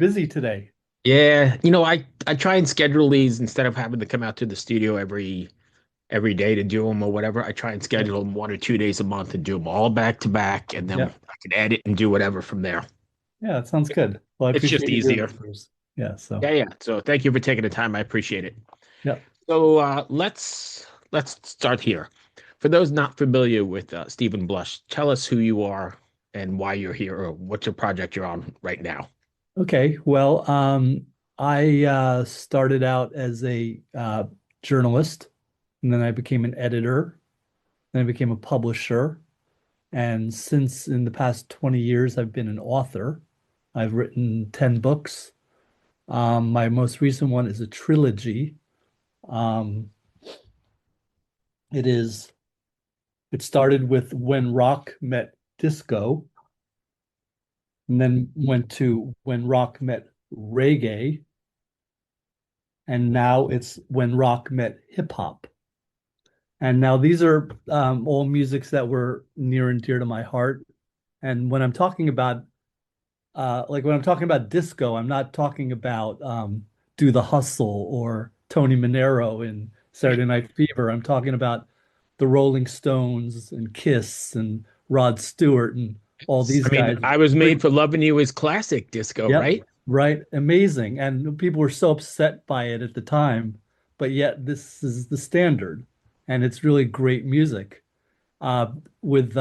busy today. Yeah, I try and schedule these instead of having to come out to the studio every day to do them or whatever. I try and Yep. schedule them 1 or 2 days a month and do them all back to back, and then Yeah. I can edit and do whatever from there. Yeah, that sounds good. Well, I It's just appreciate you doing easier. this, Bruce. Yeah, so Yeah, yeah. So thank you for taking the time. I appreciate it. yeah. So let's start here. For those not familiar with Stephen Blush, tell us who you are and why you're here, or what's your project you're on right now. Okay. Well, I started out as a journalist, and then I became an editor, then I became a publisher, and since in the past 20 years I've been an author. I've written 10 books. My most recent one is a trilogy. Um, it is it started with When Rock Met Disco, and then went to When Rock Met Reggae, and now it's When Rock Met Hip Hop. And now these are all musics that were near and dear to my heart. And when I'm talking about like when I'm talking about disco, I'm not talking about Do the Hustle or Tony Manero in Right. Saturday Night Fever. I'm talking about the Rolling Stones and Kiss and Rod Stewart and all these I mean, guys. I was made for loving you is classic disco, Yep, right? right. Amazing. And people were so upset by it at the time, but yet this is the standard, and it's really great music. Uh, with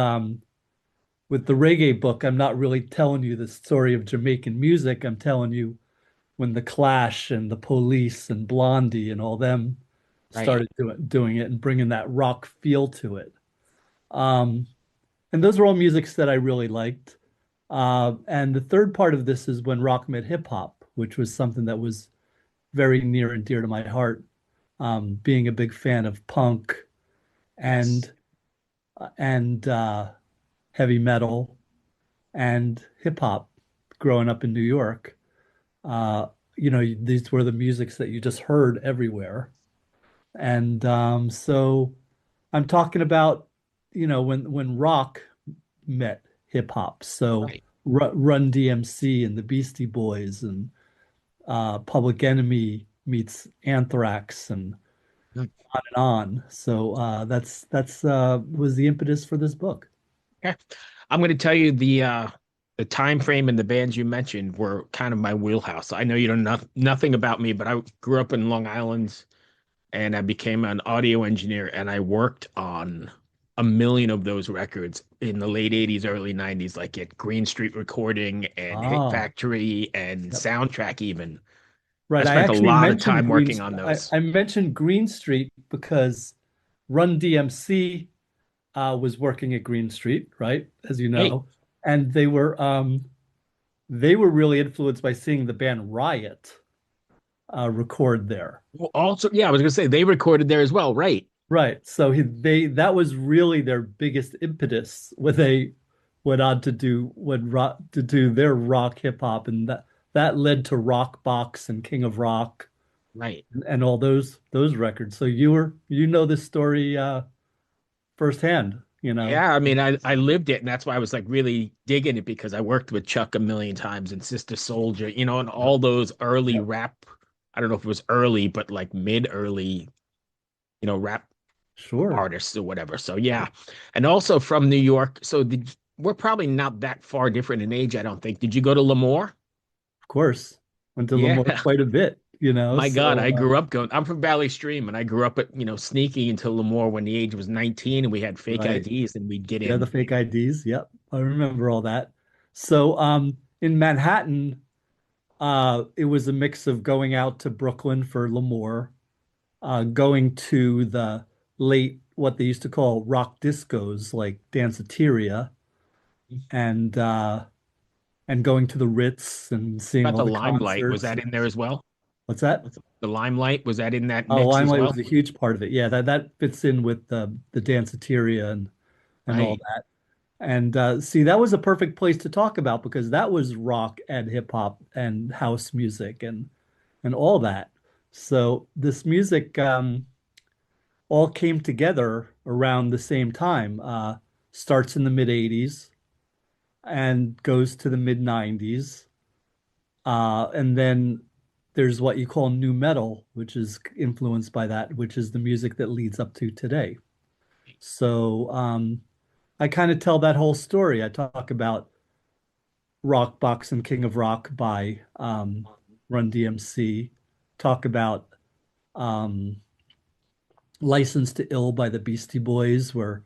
with the reggae book, I'm not really telling you the story of Jamaican music. I'm telling you when the Clash and the Police and Blondie and all them Right. started doing it and bringing that rock feel to it. Um, and those were all musics that I really liked. And the third part of this is when rock met hip hop, which was something that was very near and dear to my heart. Being a big fan of punk Yes. and and heavy metal and hip hop, growing up in New York. Uh, these were the musics that you just heard everywhere. And so I'm talking about, when rock met hip hop. So Right. Run DMC and the Beastie Boys and Public Enemy meets Anthrax and Mm. on and on. So that's was the impetus for this book. Okay. I'm going to tell you the time frame and the bands you mentioned were kind of my wheelhouse. I know you don't know nothing about me, but I grew up in Long Island and I became an audio engineer and I worked on a million of those records in the late 80s, early 90s, like at Green Street Recording and Hit Oh, Factory and yep. Soundtrack even. I Right. I spent a actually lot of mentioned time working on those. I mentioned Green Street because Run DMC was working at Green Street, right? As you Hey, know, and they were really influenced by seeing the band Riot record there. well, also, yeah, I was gonna say they recorded there as well, right? Right. So they that was really their biggest impetus when they went on to do their rock hip hop, and that led to Rock Box and King of Rock Right. and all those records. So you know this story firsthand, you know. Yeah, I mean, I lived it, and that's why I was like really digging it because I worked with Chuck a million times and Sister Soldier, and Yep. all those early Yep. rap. I don't know if it was early, but like mid-early, rap Sure. artists or whatever. So yeah, and also from New York. So we're probably not that far different in age, I don't think. Did you go to Lemoore? Of course. Went to Yeah. Lemoore quite a bit, you know. My God, So I grew up going. I'm from Valley Stream, and I grew up at sneaking into Lemoore when the age was 19, and we had fake right. IDs, and we'd get Yeah, the in. fake IDs. Yep. I remember all that. So in Manhattan, it was a mix of going out to Brooklyn for Lemoore, going to the late what they used to call rock discos like Danceteria and going to the Ritz and seeing About all the the Limelight, was concerts. that in there as well? What's that? The Limelight, was that in that Oh, mix as Limelight well? was a huge part of it. Yeah, that fits in with the Danceteria and all Right. that. And see, that was a perfect place to talk about because that was rock and hip hop and house music and all that. So this music all came together around the same time. Starts in the mid '80s and goes to the mid '90s. And then there's what you call new metal, which is influenced by that, which is the music that leads up to today. So I kind of tell that whole story. I talk about Rock Box and King of Rock by Run DMC, talk about um, License to Ill by the Beastie Boys, where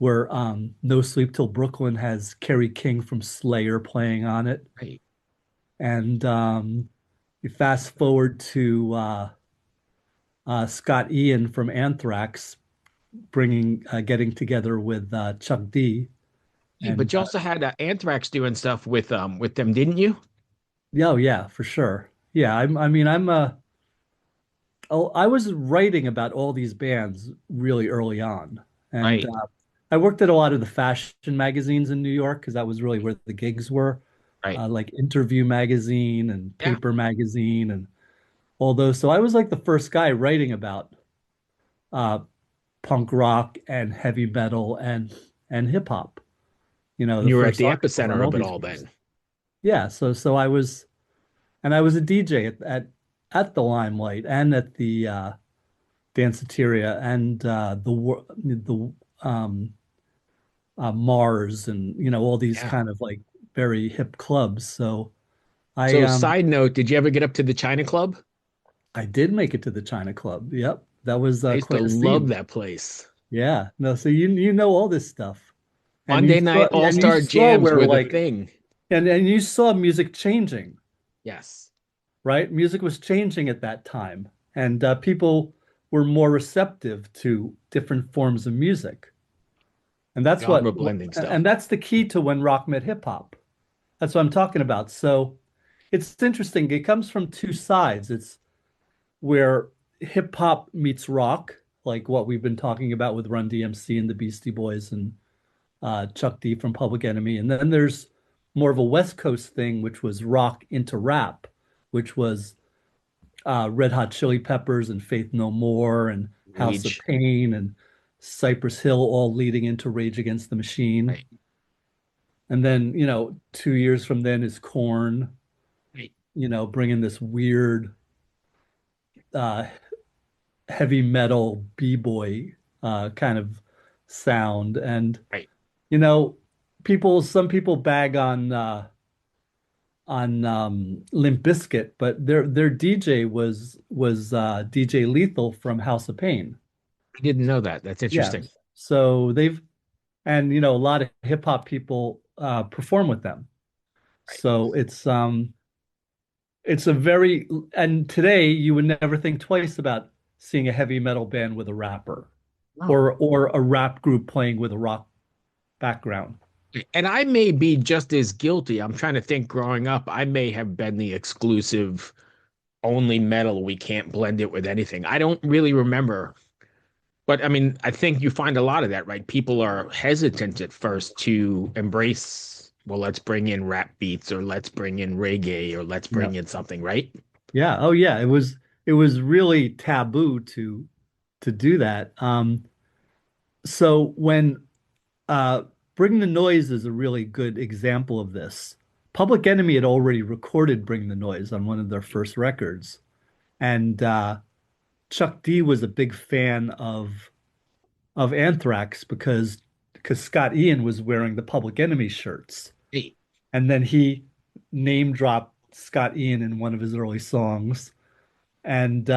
No Sleep Till Brooklyn has Kerry King from Slayer playing on it. Right. And you fast forward to Scott Ian from Anthrax bringing getting together with Chuck D. Hey, And but you also had Anthrax doing stuff with them, didn't you? yeah, oh, yeah, for sure. Yeah, I mean, I was writing about all these bands really early on, and Right. I worked at a lot of the fashion magazines in New York because that was really where the gigs were, Right. like Interview magazine and Yeah. Paper magazine and all those. So I was like the first guy writing about uh, punk rock and heavy metal and hip hop. You know, And the you were at first the article on epicenter all of it these all groups. then. Yeah, so I was, and I was a DJ at the Limelight and at the Danceteria and the Mars and all these Yeah. kind of like very hip clubs. So I So, um side note, did you ever get up to the China Club? I did make it to the China Club. Yep, that was I used to quite a love scene. that place. Yeah, no, so you know all this stuff, Monday night and you all-star saw jams where were the like thing. and you saw music changing, Yes. right? Music was changing at that time, and people were more receptive to different forms of music. And Genre blending stuff. that's the key to when rock met hip hop. That's what I'm talking about. So it's interesting. It comes from two sides. It's where hip hop meets rock, like what we've been talking about with Run DMC and the Beastie Boys and Chuck D from Public Enemy. And then there's more of a West Coast thing, which was rock into rap, which was Red Hot Chili Peppers and Faith No More and House of Rage. Pain and Cypress Hill all leading into Rage Against the Machine. Right. And then, 2 years from then is Korn, Right. bringing this weird uh, heavy metal b-boy kind of sound. And, Right. you know, some people bag on Limp Bizkit, but their DJ was DJ Lethal from House of Pain. I didn't know that. That's Yeah. interesting. So and a lot of hip hop people perform with them. Right. So it's a very, and today you would never think twice about seeing a heavy metal band with a rapper Oh. or a rap group playing with a rock background. And I may be just as guilty. I'm trying to think growing up, I may have been the exclusive only metal. We can't blend it with anything. I don't really remember. But I mean, I think you find a lot of that, right? People are hesitant at first to embrace, well, let's bring in rap beats or let's bring in reggae or let's Yeah. bring in something, right? Yeah. Oh yeah. It was really taboo to do that. So when uh Bring the Noise is a really good example of this. Public Enemy had already recorded Bring the Noise on one of their first records. And Chuck D was a big fan of Anthrax because Scott Ian was wearing the Public Enemy shirts. Hey, And then he name dropped Scott Ian in one of his early songs. And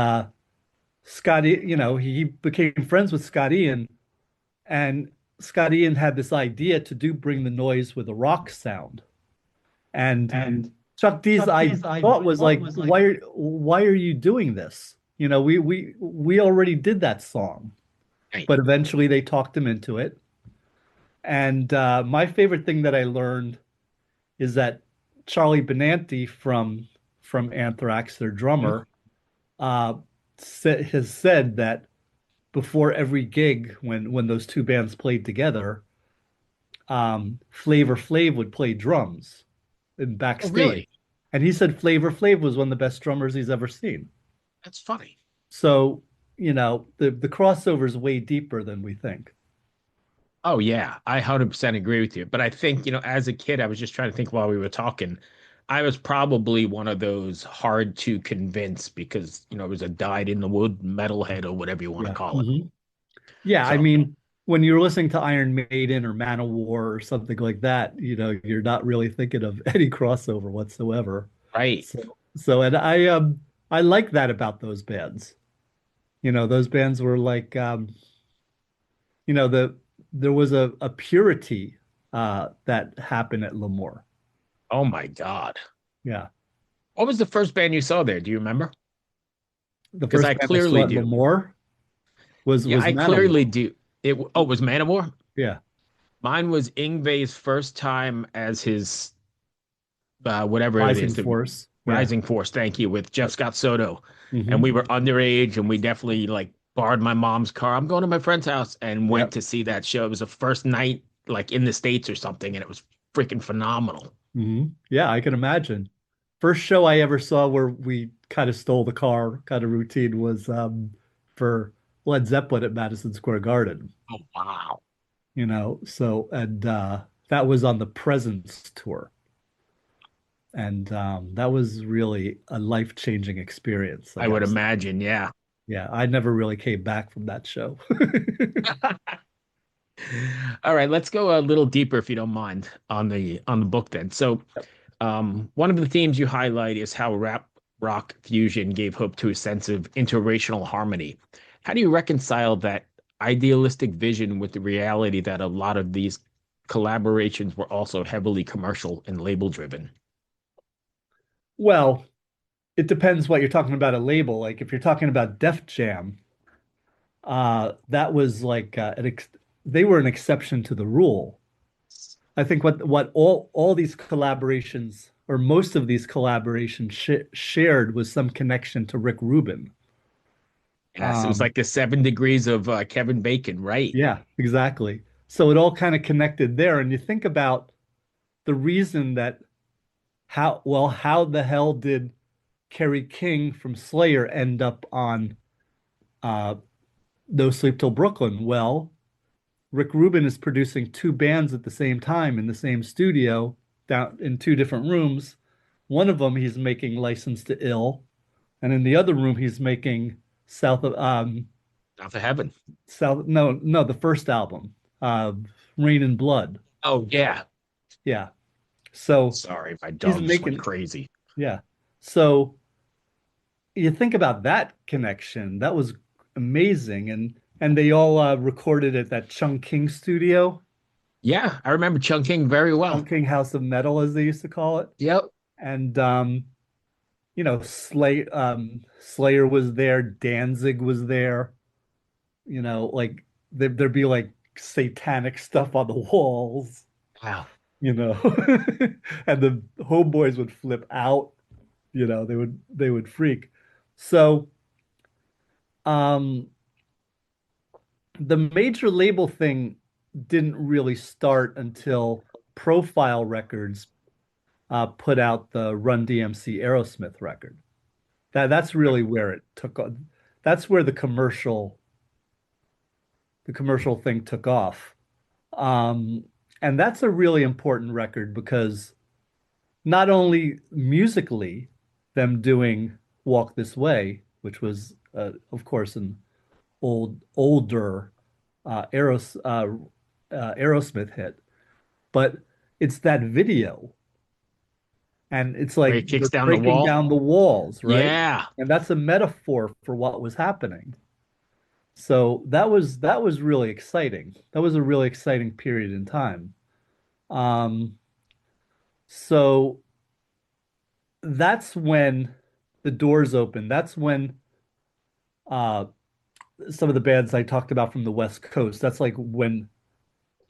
Scott, he became friends with Scott Ian, and Scott Ian had this idea to do Bring the Noise with a rock sound. And Chuck D's I thought was like, why are you doing this? We already did that song, hey. but eventually they talked him into it. And my favorite thing that I learned is that Charlie Benanti from Anthrax, their Hmm? drummer, uh, has said that before every gig, when those two bands played together, Flavor Flav would play drums in Oh, backstage, really? and he said Flavor Flav was one of the best drummers he's ever seen. That's funny. So, the crossover is way deeper than we think. Oh, yeah, I 100% agree with you. But I think, as a kid, I was just trying to think while we were talking. I was probably one of those hard to convince because, it was a dyed in the wood metalhead or whatever you want to Yeah. call it. Mhm. Yeah, I So, mean, when you're listening to Iron Maiden or Manowar or something like that, you're not really thinking of any crossover whatsoever. right. And I like that about those bands. Those bands were like there was a purity that happened at Lemoore. Oh my God. Yeah. What was the first band you saw there? Do you remember? The Because first I band I saw clearly at do. Lemoore was Yeah, was I clearly Manowar. do. Oh, it was Manowar? Yeah. Mine was Ingve's first time as his whatever it Rising is, the Force. Yeah. Rising Force, thank you, with Jeff Scott Soto. And we Hmm. were underage and we definitely like borrowed my mom's car. I'm going to my friend's house and went Yep. to see that show. It was the first night like in the States or something, and it was freaking phenomenal. Yeah, I can imagine. First show I ever saw where we kind of stole the car kind of routine was for Led Zeppelin at Madison Square Garden. Oh wow. So and that was on the Presence tour. And that was really a life-changing experience, I I would gotta say. imagine, yeah. Yeah, I never really came back from that show. All right, let's go a little deeper if you don't mind on the book then. So, one of the themes you highlight is how rap rock fusion gave hope to a sense of interracial harmony. How do you reconcile that idealistic vision with the reality that a lot of these collaborations were also heavily commercial and label driven? Well, it depends what you're talking about a label. Like if you're talking about Def Jam, that was like they were an exception to the rule. I think what all these collaborations or most of these collaborations shared was some connection to Rick Rubin. Yes, it was Um, like the 7 degrees of Kevin Bacon, right? yeah, exactly. So it all kind of connected there. And you think about the reason that how the hell did Kerry King from Slayer end up on uh, No Sleep Till Brooklyn? Well, Rick Rubin is producing two bands at the same time in the same studio, down in two different rooms. One of them he's making License to Ill, and in the other room he's making South of Not to heaven. South no the first album, uh Rain and Blood. Oh yeah. Yeah. So Sorry, my he's dog just went making crazy. yeah. So you think about that connection, that was amazing. And they all recorded at that Chung King studio, Yeah, I remember Chungking very well. Chung King House of Metal as they used to call it. Yep. And Slayer was there, Danzig was there, like there'd be like satanic stuff on the walls, Wow. you know. And the homeboys would flip out, they would freak. So um the major label thing didn't really start until Profile Records put out the Run DMC Aerosmith record. That's really where it took on. That's where the commercial thing took off. Um, and that's a really important record because not only musically, them doing Walk This Way, which was, of course, an older uh, Aeros, uh, Aerosmith hit, but it's that video. And it's Where like he kicks they're down the breaking wall. down the walls, right? Yeah. And that's a metaphor for what was happening. So that was really exciting. That was a really exciting period in time. Um, so that's when the doors open. That's when uh, some of the bands I talked about from the West Coast. That's like when,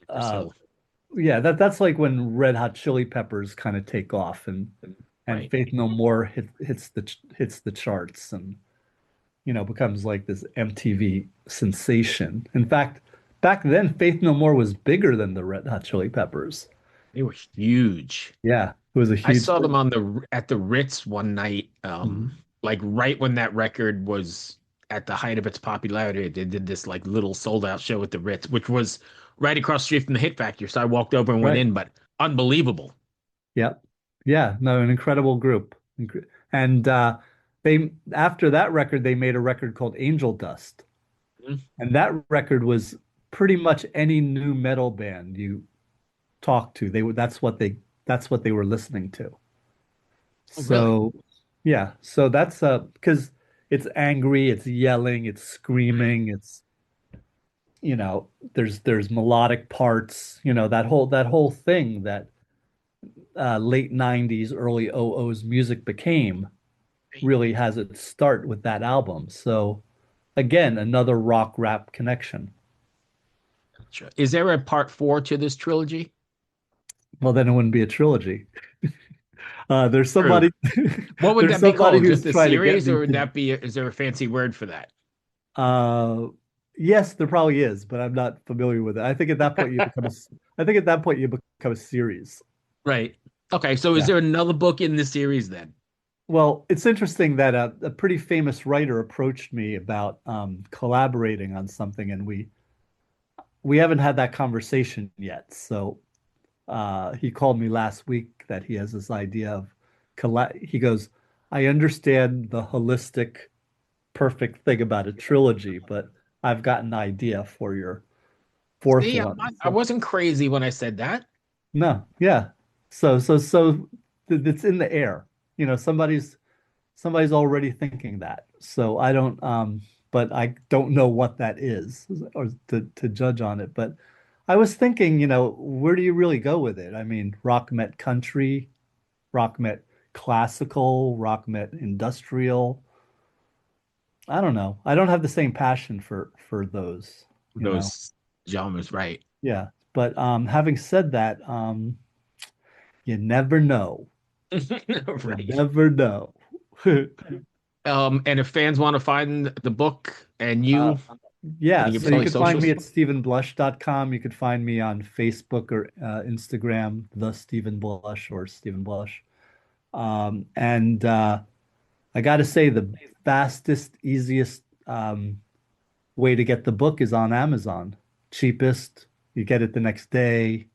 uh, So, yeah, that's like when Red Hot Chili Peppers kind of take off, and right. Faith No More hits the charts, and becomes like this MTV sensation. In fact, back then, Faith No More was bigger than the Red Hot Chili Peppers. They were huge. Yeah, it was a I huge saw them thing. on the at the Ritz one night, Mhm. like right when that record was at the height of its popularity. They did this like little sold out show at the Ritz, which was right across the street from the Hit Factory. So I walked over and went Right. in, but unbelievable. Yeah. Yeah, no, an incredible group. And they after that record, they made a record called Angel Dust. Mhm. And that record was pretty much any new metal band you talk to. That's what they were listening to. Oh, really? So yeah, so that's because it's angry, it's yelling, it's screaming, it's there's melodic parts, that whole thing that late 90s, early 00s music became really has its start with that album. So again, another rock rap connection. Gotcha. Is there a part four to this trilogy? Well, then it wouldn't be a trilogy. There's True. somebody What would there's that be somebody called? who's Just a trying to get series, me or would to that be, is there a fancy word for that? uh yes, there probably is, but I'm not familiar with it. I think at that point you become a series. Right. Okay. So is Yeah. there another book in this series then? Well, it's interesting that a pretty famous writer approached me about collaborating on something, and we haven't had that conversation yet. So he called me last week that he has this idea of he goes, I understand the holistic, perfect thing about a trilogy, but I've got an idea for your fourth See, one. I So, wasn't crazy when I said that. no, yeah. So it's in the air. Somebody's already thinking that. So I don't but I don't know what that is or to judge on it. But I was thinking, where do you really go with it? I mean, rock met country, rock met classical, rock met industrial. I don't know. I don't have the same passion for those, you know. Those genres, right? Yeah. But having said that, you never know. You Right. never know. And if fans want to find the book and Uh, you, can yeah, you give so us all you your could find me socials? at stephenblush.com. You could find me on Facebook or Instagram, the Stephen Blush or Stephen Blush. And I got to say, the fastest, easiest way to get the book is on Amazon. Cheapest, you get it the next day.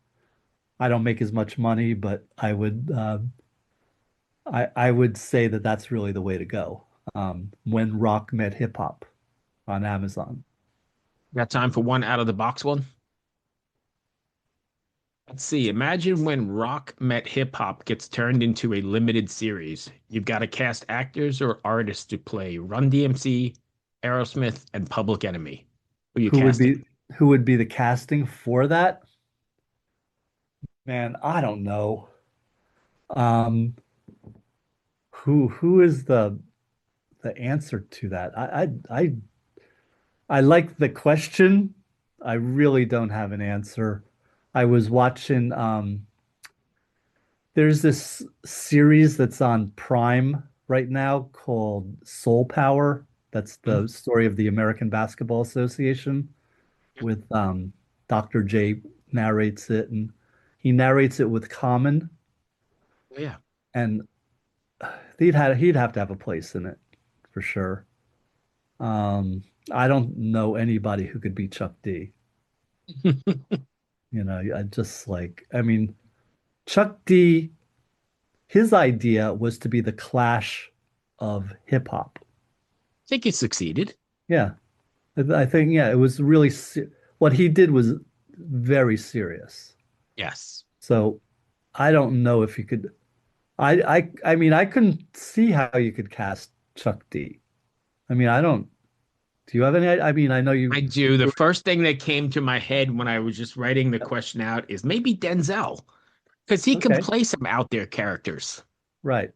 I don't make as much money, but I would say that that's really the way to go. When rock met hip hop on Amazon. Got time for one out of the box one? Let's see. Imagine when rock met hip hop gets turned into a limited series. You've got to cast actors or artists to play Run DMC, Aerosmith, and Public Enemy. Who are you Who would casting? be who would be the casting for that? Man, I don't know. Um, who is the answer to that? I like the question. I really don't have an answer. I was watching there's this series that's on Prime right now called Soul Power. That's Hmm? the story of the American Basketball Association with Dr. J narrates it, and he narrates it with Common, Yeah. and he'd have to have a place in it for sure. Um, I don't know anybody who could beat Chuck D. I just I mean, Chuck D, his idea was to be the Clash of hip hop. Think he succeeded. Yeah, I think yeah, it was really what he did was very serious. Yes. So I don't know if you could. I mean, I couldn't see how you could cast Chuck D. I mean, I don't. Do you have any? I mean, I know I you. do. The first thing that came to my head when I was just writing the question out is maybe Denzel, because he can Okay, play some out there characters. right.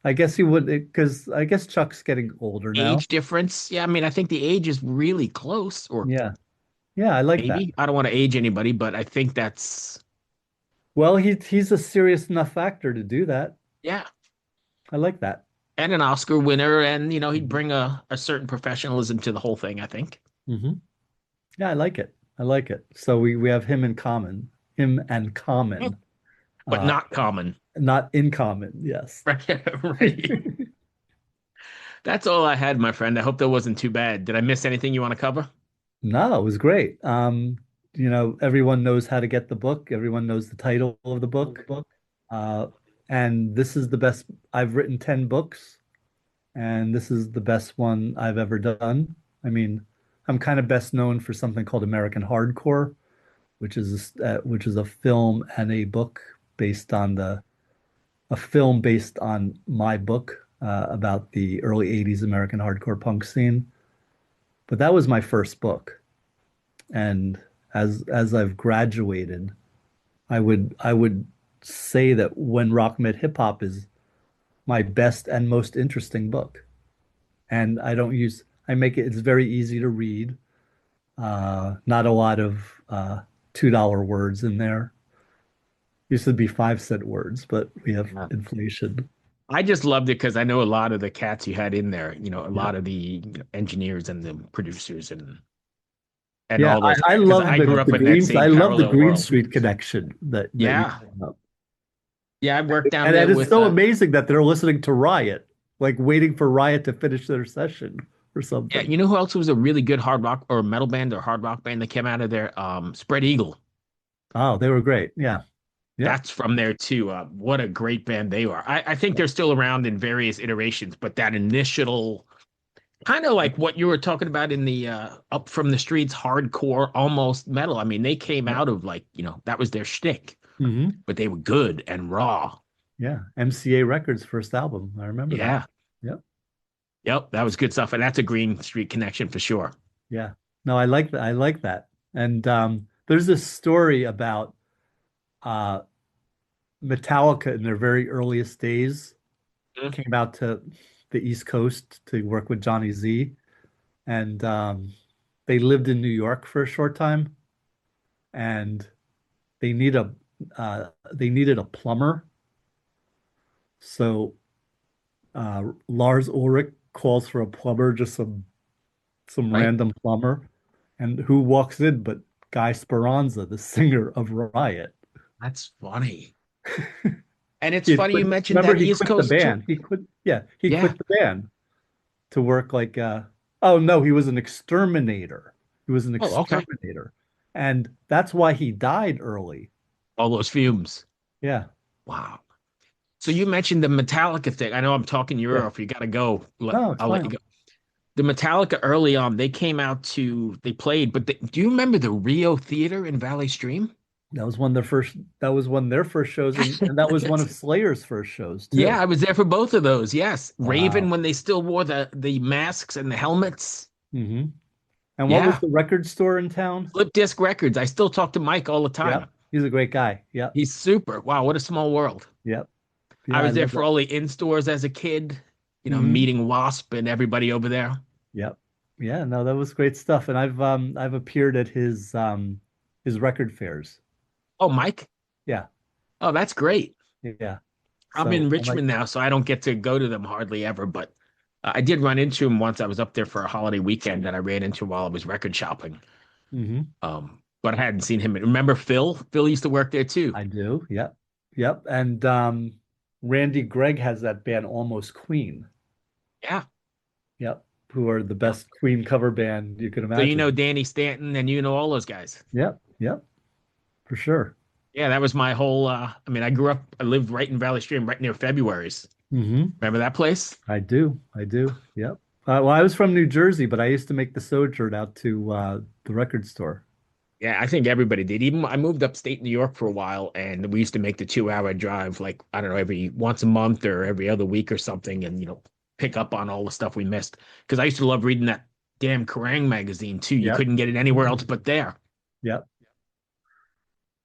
I guess you would because I guess Chuck's getting older now. Age difference. Yeah, I mean, I think the age is really close, or Yeah, yeah, I like that. maybe. I don't want to age anybody, but I think that's, Well, he's a serious enough actor to do that. yeah. I like that. And an Oscar winner, and he'd Hmm. bring a certain professionalism to the whole thing, I think. Yeah, I like it. I like it. So we have him in common. Him and common. But Uh, not common. not in common. Yes. Right. Right. That's all I had, my friend. I hope that wasn't too bad. Did I miss anything you want to cover? No, it was great. Everyone knows how to get the book. Everyone knows the title of the book. Uh, and this is the best. I've written 10 books, and this is the best one I've ever done. I mean, I'm kind of best known for something called American Hardcore, which is a film and a book based on a film based on my book about the early 80s American hardcore punk scene. But that was my first book. And as I've graduated, I would say that When Rock Met Hip Hop is my best and most interesting book. And I make it's very easy to read. Not a lot of $2 words in there. Used to be 5-cent words, but we have Yeah. inflation. I just loved it because I know a lot of the cats you had in there, a Yeah. lot of the engineers and the producers and Yeah, all those I guys. Because love I grew up in that I same love the parallel Green world. Street connection that you Yeah. brought up. Yeah, I worked down And there it is with so amazing that they're listening to Riot, like waiting for Riot to finish their session or yeah, something. you know who else was a really good hard rock or metal band or hard rock band that came out of there? Spread Eagle. Oh, they were great. Yeah. Yep. That's from there too. What a great band they are. I think they're still around in various iterations, but that initial kind of like what you were talking about in the Up from the Streets hardcore almost metal. I mean, they came Yep. out of like, that was their shtick, Hmm. but they were good and raw. Yeah. MCA Records' first album. I remember that. Yeah. Yep. Yep, that was good stuff. And that's a Green Street connection for sure. Yeah. No, I like that. I like that. And there's this story about uh, Metallica in their very earliest days Mhm. came out to the East Coast to work with Johnny Z, and they lived in New York for a short time, and they need a they needed a plumber. So Lars Ulrich calls for a plumber, just some Right? random plumber, and who walks in but Guy Speranza, the singer of Riot. That's funny. And it's He had funny you quit, mentioned remember that he East quit the Coast tour. band. He quit, yeah, he Yeah. quit the band to work like oh no, he was an exterminator. He was an Oh, okay. exterminator. And that's why he died early. All those fumes. Yeah. Wow. So you mentioned the Metallica thing. I know I'm talking your Yeah. ear off. You got to go. No, it's I'll let you fine. go. The Metallica early on, they played, but do you remember the Rio Theater in Valley Stream? That was one of their first shows, and that was one of Slayer's first shows Yeah, too. I was there for both of those. Yes. Raven Wow. when they still wore the masks and the helmets. Hmm. And what was Yeah. the record store in town? Flip Disc Records. I still talk to Mike all the time. Yep. He's a great guy. Yep. He's super. Wow, what a small world. Yep. I Yeah, I was there love for that. all the in-stores as a kid, Hmm. meeting Wasp and everybody over there. Yep. Yeah, no, that was great stuff. And I've appeared at his record fairs. Oh, Mike? Yeah. Oh, that's great. Yeah. I'm in So I like Richmond now, so I don't get to go to them hardly ever, but I did run into him once. I was up there for a holiday weekend that I ran into while I was record shopping. hmm. But I hadn't seen him. Remember Phil? Phil used to work there too. I do. Yep. Yep. And Randy Gregg has that band Almost Queen. Yeah. Yep. Who are the best Queen cover band you can So you know imagine. Danny Stanton and you know all those guys. Yep. Yep. For sure. Yeah, that was my whole I lived right in Valley Stream, right near February's. Hmm. Remember that place? I do. I do. Yep. Well, I was from New Jersey, but I used to make the sojourn out to the record store. Yeah, I think everybody did. Even I moved upstate New York for a while, and we used to make the 2 hour drive, like I don't know, every once a month or every other week or something, and pick up on all the stuff we missed. Because I used to love reading that damn Kerrang magazine too. You Yep. couldn't get it anywhere else but there. Yep.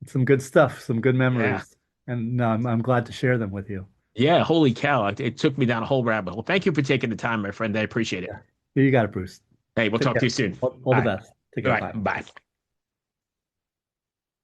Some good stuff, some good Yeah, memories. And I'm glad to share them with you. yeah. Holy cow! It took me down a whole rabbit hole. Thank you for taking the time, my friend. I appreciate it. Yeah. You got it, Bruce. Hey, we'll Take talk to care. you soon. All All the right, best. Take all care. right. Bye. Bye.